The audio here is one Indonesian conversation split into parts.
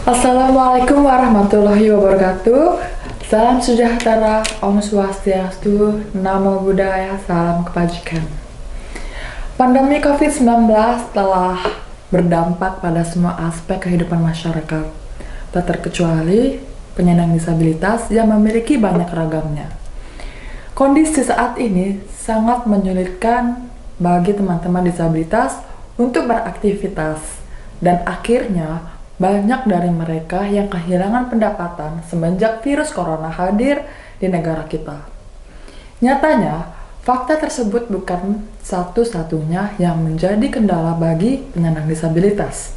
Assalamualaikum warahmatullahi wabarakatuh. Salam sejahtera, Om Swastiastu, Namo Buddhaya, salam kebajikan. Pandemi COVID-19 telah berdampak pada semua aspek kehidupan masyarakat, tak terkecuali penyandang disabilitas yang memiliki banyak ragamnya. Kondisi saat ini sangat menyulitkan bagi teman-teman disabilitas untuk beraktivitas, dan akhirnya banyak dari mereka yang kehilangan pendapatan semenjak virus corona hadir di negara kita. Nyatanya, fakta tersebut bukan satu-satunya yang menjadi kendala bagi penyandang disabilitas.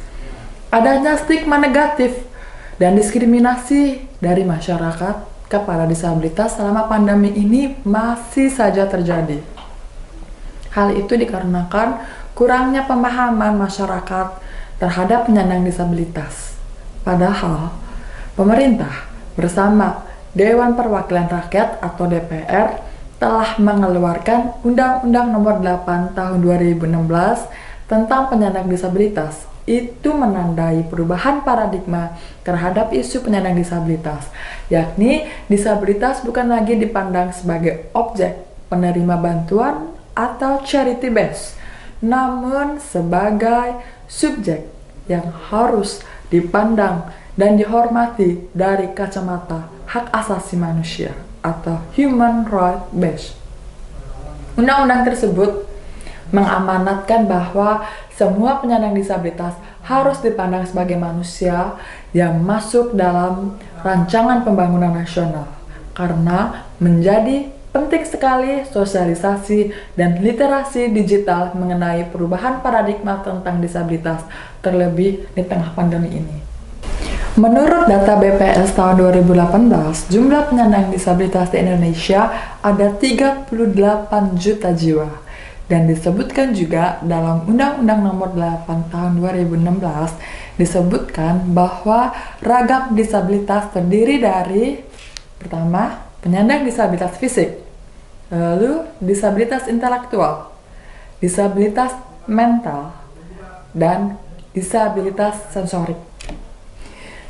Adanya stigma negatif dan diskriminasi dari masyarakat kepada disabilitas selama pandemi ini masih saja terjadi. Hal itu dikarenakan kurangnya pemahaman masyarakat terhadap penyandang disabilitas. Padahal, pemerintah bersama Dewan Perwakilan Rakyat atau DPR telah mengeluarkan Undang-Undang Nomor 8 Tahun 2016 tentang penyandang disabilitas. Itu menandai perubahan paradigma terhadap isu penyandang disabilitas, yakni disabilitas bukan lagi dipandang sebagai objek penerima bantuan atau charity base, namun sebagai subjek yang harus dipandang dan dihormati dari kacamata hak asasi manusia atau human right based. Undang-undang tersebut mengamanatkan bahwa semua penyandang disabilitas harus dipandang sebagai manusia yang masuk dalam rancangan pembangunan nasional, karena menjadi penting sekali sosialisasi dan literasi digital mengenai perubahan paradigma tentang disabilitas, terlebih di tengah pandemi ini. Menurut data BPS tahun 2018, jumlah penyandang disabilitas di Indonesia ada 38 juta jiwa. Dan disebutkan juga dalam Undang-Undang Nomor 8 Tahun 2016, disebutkan bahwa ragam disabilitas terdiri dari, pertama, penyandang disabilitas fisik, lalu disabilitas intelektual, disabilitas mental, dan disabilitas sensorik.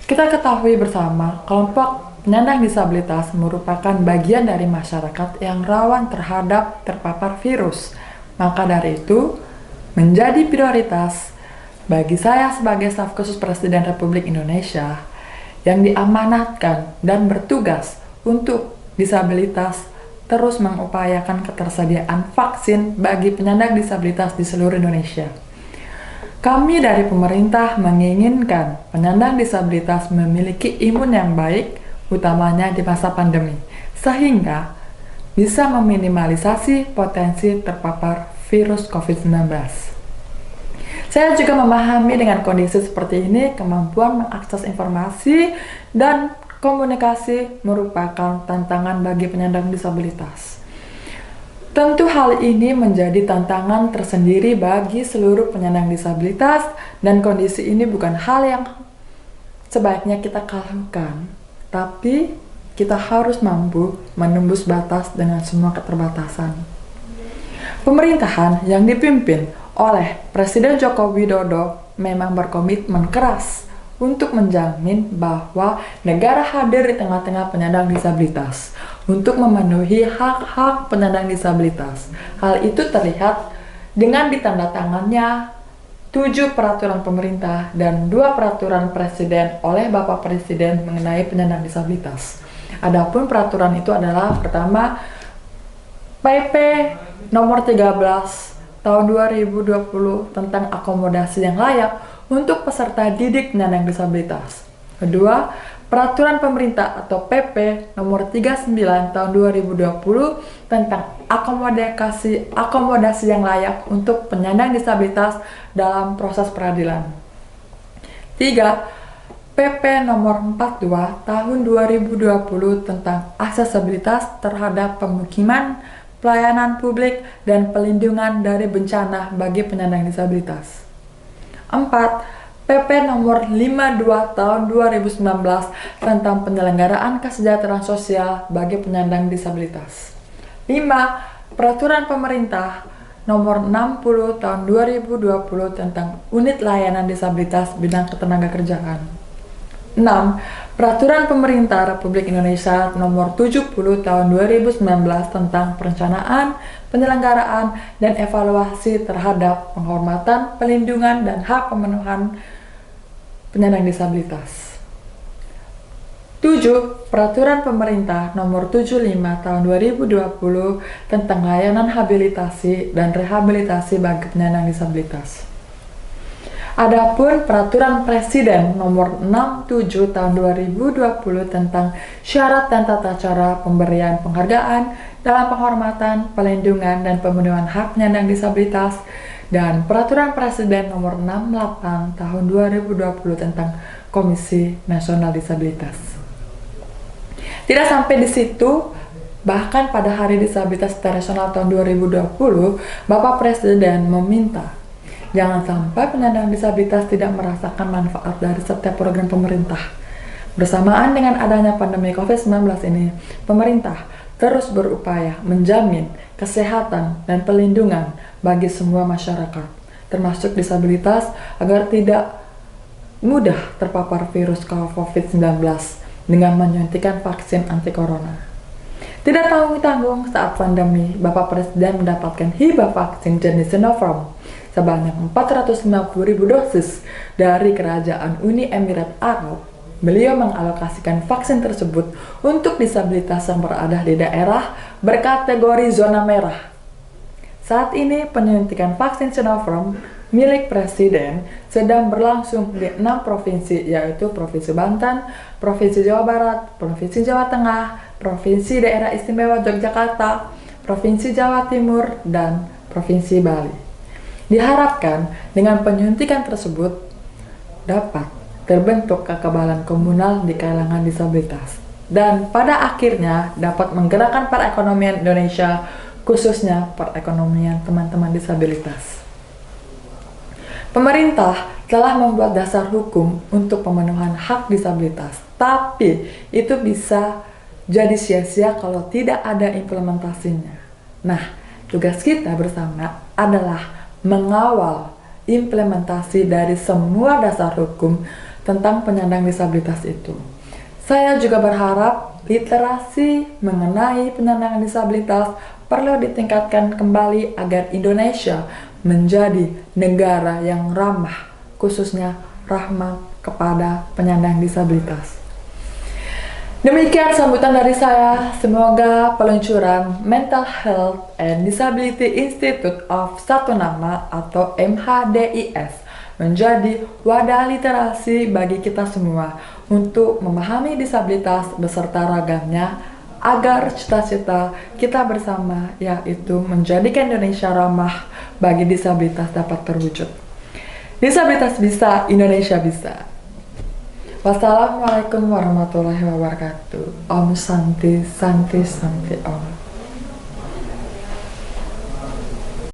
Kita ketahui bersama, kelompok penyandang disabilitas merupakan bagian dari masyarakat yang rawan terhadap terpapar virus. Maka dari itu, menjadi prioritas bagi saya sebagai staf khusus Presiden Republik Indonesia yang diamanatkan dan bertugas untuk disabilitas terus mengupayakan ketersediaan vaksin bagi penyandang disabilitas di seluruh Indonesia. Kami dari pemerintah menginginkan penyandang disabilitas memiliki imun yang baik, utamanya di masa pandemi, sehingga bisa meminimalisasi potensi terpapar virus COVID-19. Saya juga memahami dengan kondisi seperti ini, kemampuan mengakses informasi dan komunikasi merupakan tantangan bagi penyandang disabilitas. Tentu hal ini menjadi tantangan tersendiri bagi seluruh penyandang disabilitas, dan kondisi ini bukan hal yang sebaiknya kita keluhkan, tapi kita harus mampu menembus batas dengan semua keterbatasan. Pemerintahan yang dipimpin oleh Presiden Joko Widodo memang berkomitmen keras untuk menjamin bahwa negara hadir di tengah-tengah penyandang disabilitas untuk memenuhi hak-hak penyandang disabilitas. Hal itu terlihat dengan ditandatangannya 7 peraturan pemerintah dan 2 peraturan presiden oleh Bapak Presiden mengenai penyandang disabilitas. Adapun peraturan itu adalah, pertama, PP nomor 13 tahun 2020 tentang akomodasi yang layak untuk peserta didik penyandang disabilitas. Kedua, peraturan pemerintah atau PP nomor 39 tahun 2020 tentang akomodasi yang layak untuk penyandang disabilitas dalam proses peradilan. 3. PP nomor 42 tahun 2020 tentang aksesibilitas terhadap pemukiman, pelayanan publik, dan pelindungan dari bencana bagi penyandang disabilitas. 4. PP nomor 52 tahun 2019 tentang penyelenggaraan kesejahteraan sosial bagi penyandang disabilitas. 5. Peraturan pemerintah nomor 60 tahun 2020 tentang unit layanan disabilitas bidang ketenagakerjaan. 6. Peraturan Pemerintah Republik Indonesia Nomor 70 Tahun 2019 tentang perencanaan, penyelenggaraan, dan evaluasi terhadap penghormatan, pelindungan, dan hak pemenuhan penyandang disabilitas. 7. Peraturan Pemerintah Nomor 75 Tahun 2020 tentang layanan habilitasi dan rehabilitasi bagi penyandang disabilitas. Adapun Peraturan Presiden Nomor 67 Tahun 2020 tentang syarat dan tata cara pemberian penghargaan dalam penghormatan, pelindungan, dan pemenuhan hak penyandang disabilitas, dan Peraturan Presiden Nomor 68 Tahun 2020 tentang Komisi Nasional Disabilitas. Tidak sampai di situ, bahkan pada Hari Disabilitas Internasional tahun 2020, Bapak Presiden meminta jangan sampai penyandang disabilitas tidak merasakan manfaat dari setiap program pemerintah. Bersamaan dengan adanya pandemi COVID-19 ini, pemerintah terus berupaya menjamin kesehatan dan pelindungan bagi semua masyarakat, termasuk disabilitas, agar tidak mudah terpapar virus COVID-19 dengan menyuntikkan vaksin anti corona. Tidak tanggung-tanggung saat pandemi, Bapak Presiden mendapatkan hibah vaksin jenis Sinopharm sebanyak 450.000 dosis dari Kerajaan Uni Emirat Arab. Beliau mengalokasikan vaksin tersebut untuk disabilitas yang berada di daerah berkategori zona merah. Saat ini penyuntikan vaksin Sinopharm milik Presiden sedang berlangsung di 6 provinsi, yaitu Provinsi Banten, Provinsi Jawa Barat, Provinsi Jawa Tengah, Provinsi Daerah Istimewa Yogyakarta, Provinsi Jawa Timur, dan Provinsi Bali. Diharapkan dengan penyuntikan tersebut dapat terbentuk kekebalan komunal di kalangan disabilitas dan pada akhirnya dapat menggerakkan perekonomian Indonesia, khususnya perekonomian teman-teman disabilitas. Pemerintah telah membuat dasar hukum untuk pemenuhan hak disabilitas, tapi itu bisa jadi sia-sia kalau tidak ada implementasinya. Nah, tugas kita bersama adalah mengawal implementasi dari semua dasar hukum tentang penyandang disabilitas itu. Saya juga berharap literasi mengenai penyandang disabilitas perlu ditingkatkan kembali agar Indonesia menjadi negara yang ramah, khususnya rahmat kepada penyandang disabilitas. Demikian sambutan dari saya. Semoga peluncuran Mental Health and Disability Institute of Satu Nama atau MHDIS menjadi wadah literasi bagi kita semua untuk memahami disabilitas beserta ragamnya, agar cita-cita kita bersama, yaitu menjadikan Indonesia ramah bagi disabilitas, dapat terwujud. Disabilitas bisa, Indonesia bisa. Wassalamualaikum warahmatullahi wabarakatuh. Om Santi Santi Santi Om.